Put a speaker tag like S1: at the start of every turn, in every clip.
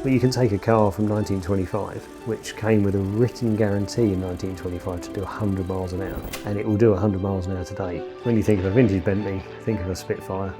S1: But you can take a car from 1925, which came with a written guarantee in 1925 to do 100 miles an hour, and it will do 100 miles an hour today. When you think of a vintage Bentley, think of a Spitfire.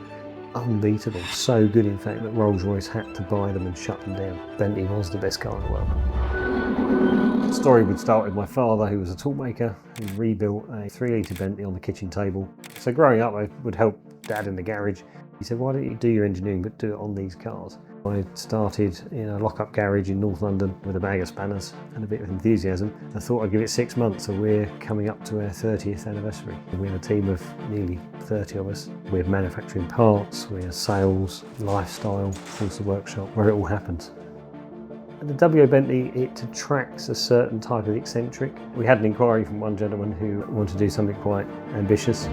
S1: Unbeatable, so good in fact that Rolls-Royce had to buy them and shut them down. Bentley was the best car in the world. The story would start with my father, who was a toolmaker, who rebuilt a 3-litre Bentley on the kitchen table. So growing up I would help Dad in the garage. He said, why don't you do your engineering but do it on these cars? I started in a lock-up garage in North London with a bag of spanners and a bit of enthusiasm. I thought I'd give it 6 months, so we're coming up to our 30th anniversary. We have a team of nearly 30 of us. We're manufacturing parts, we're sales, lifestyle, of course the workshop, where it all happens. And the W.O. Bentley, it attracts a certain type of eccentric. We had an inquiry from one gentleman who wanted to do something quite ambitious.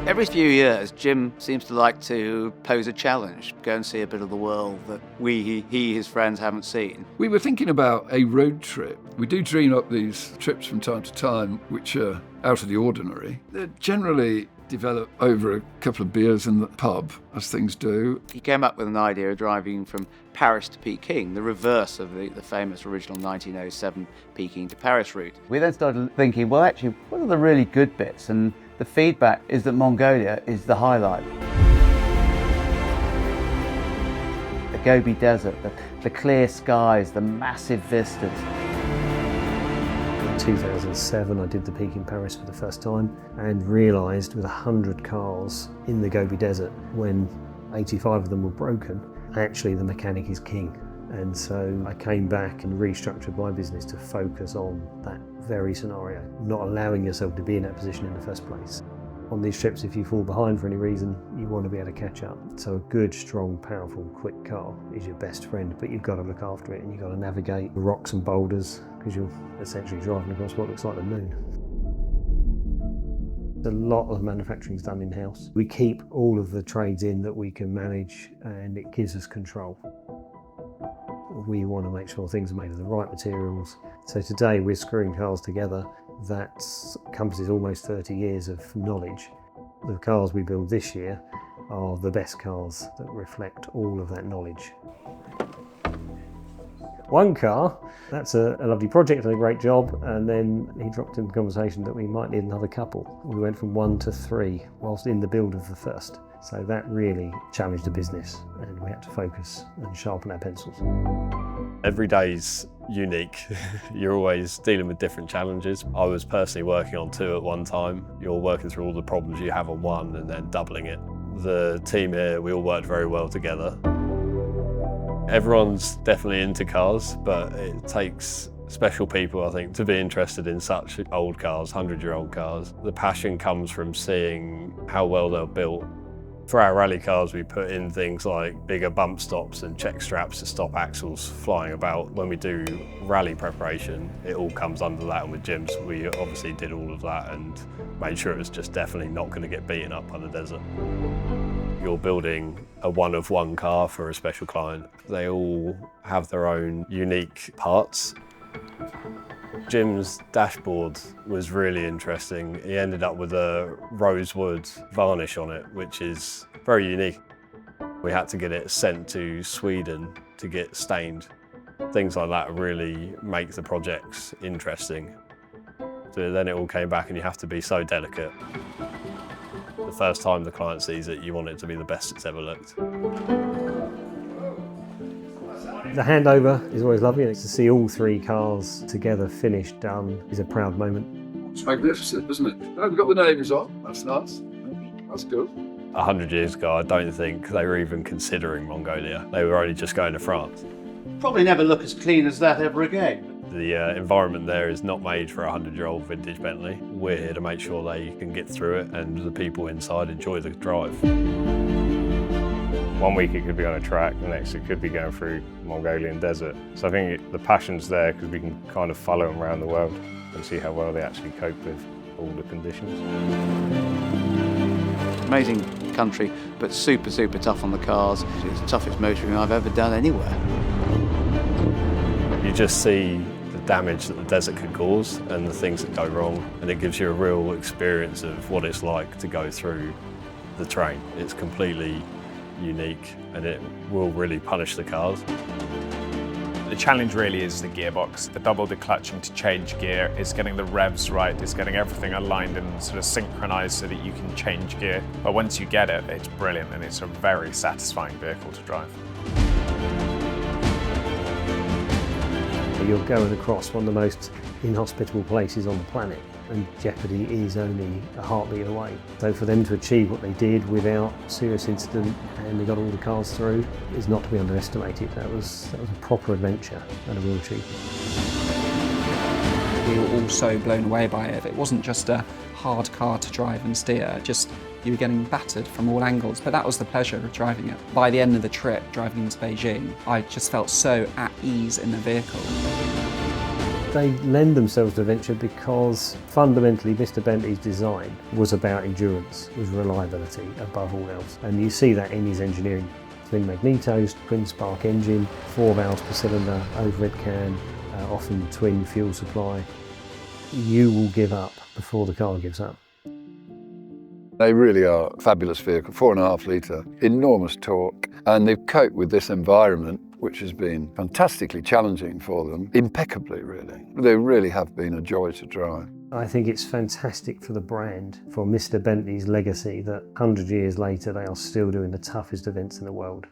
S2: Every few years, Jim seems to like to pose a challenge, go and see a bit of the world that he, his friends haven't seen.
S3: We were thinking about a road trip. We do dream up these trips from time to time, which are out of the ordinary. They're generally develop over a couple of beers in the pub, as things do.
S2: He came up with an idea of driving from Paris to Peking, the reverse of the famous original 1907 Peking to Paris route.
S4: We then started thinking, well, actually, what are the really good bits? And the feedback is that Mongolia is the highlight. The Gobi Desert, the clear skies, the massive vistas.
S1: In 2007 I did the Peak in Paris for the first time and realised with 100 cars in the Gobi Desert, when 85 of them were broken, actually the mechanic is king. And so I came back and restructured my business to focus on that very scenario, not allowing yourself to be in that position in the first place. On these trips, if you fall behind for any reason, you want to be able to catch up. So a good, strong, powerful, quick car is your best friend, but you've got to look after it and you've got to navigate the rocks and boulders because you're essentially driving across what looks like the moon. A lot of manufacturing is done in-house. We keep all of the trades in that we can manage, and it gives us control. We want to make sure things are made of the right materials. So today we're screwing cars together. That encompasses almost 30 years of knowledge. The cars we build this year are the best cars that reflect all of that knowledge. One car, that's a lovely project and a great job, and then he dropped in the conversation that we might need another couple. We went from 1 to 3 whilst in the build of the first. So that really challenged the business and we had to focus and sharpen our pencils.
S5: Every day's unique. You're always dealing with different challenges. I was personally working on 2 at one time. You're working through all the problems you have on one and then doubling it. The team here, we all worked very well together. Everyone's definitely into cars, but it takes special people, I think, to be interested in such old cars, 100-year-old cars. The passion comes from seeing how well they're built. For our rally cars, we put in things like bigger bump stops and check straps to stop axles flying about. When we do rally preparation, it all comes under that, and with Jim's, we obviously did all of that and made sure it was just definitely not going to get beaten up by the desert. You're building a one-of-one car for a special client. They all have their own unique parts. Jim's dashboard was really interesting. He ended up with a rosewood varnish on it, which is very unique. We had to get it sent to Sweden to get stained. Things like that really make the projects interesting. So then it all came back and you have to be so delicate. The first time the client sees it, you want it to be the best it's ever looked.
S1: The handover is always lovely, and to see all 3 cars together, finished, done, is a proud moment.
S3: It's magnificent, isn't it? Oh, we've got the names on, that's nice. That's good.
S5: 100 years ago, I don't think they were even considering Mongolia. They were only just going to France.
S2: Probably never look as clean as that ever again.
S5: The environment there is not made for a 100-year-old vintage Bentley. We're here to make sure they can get through it and the people inside enjoy the drive.
S6: One week it could be on a track, the next it could be going through Mongolian desert. So I think the passion's there because we can kind of follow them around the world and see how well they actually cope with all the conditions.
S2: Amazing country, but super, super tough on the cars. It's the toughest motoring I've ever done anywhere.
S5: You just see the damage that the desert could cause and the things that go wrong, and it gives you a real experience of what it's like to go through the terrain. It's completely unique, and it will really punish the cars.
S7: The challenge really is the gearbox. The double declutching to change gear is getting the revs right, is getting everything aligned and sort of synchronized so that you can change gear. But once you get it, it's brilliant and it's a very satisfying vehicle to drive.
S1: You're going across one of the most inhospitable places on the planet, and jeopardy is only a heartbeat away. So for them to achieve what they did without serious incident, and they got all the cars through, is not to be underestimated. That was a proper adventure and a real achievement.
S8: We were all so blown away by it. It wasn't just a hard car to drive and steer, just you were getting battered from all angles, but that was the pleasure of driving it. By the end of the trip, driving into Beijing, I just felt so at ease in the vehicle.
S1: They lend themselves to adventure because fundamentally Mr. Bentley's design was about endurance, was reliability above all else. And you see that in his engineering. Twin magnetos, twin spark engine, 4 valves per cylinder, overhead can, often twin fuel supply. You will give up before the car gives up.
S9: They really are a fabulous vehicle, 4.5 litre, enormous torque, and they've coped with this environment, which has been fantastically challenging for them, impeccably really. They really have been a joy to drive.
S1: I think it's fantastic for the brand, for Mr. Bentley's legacy, that 100 years later they are still doing the toughest events in the world.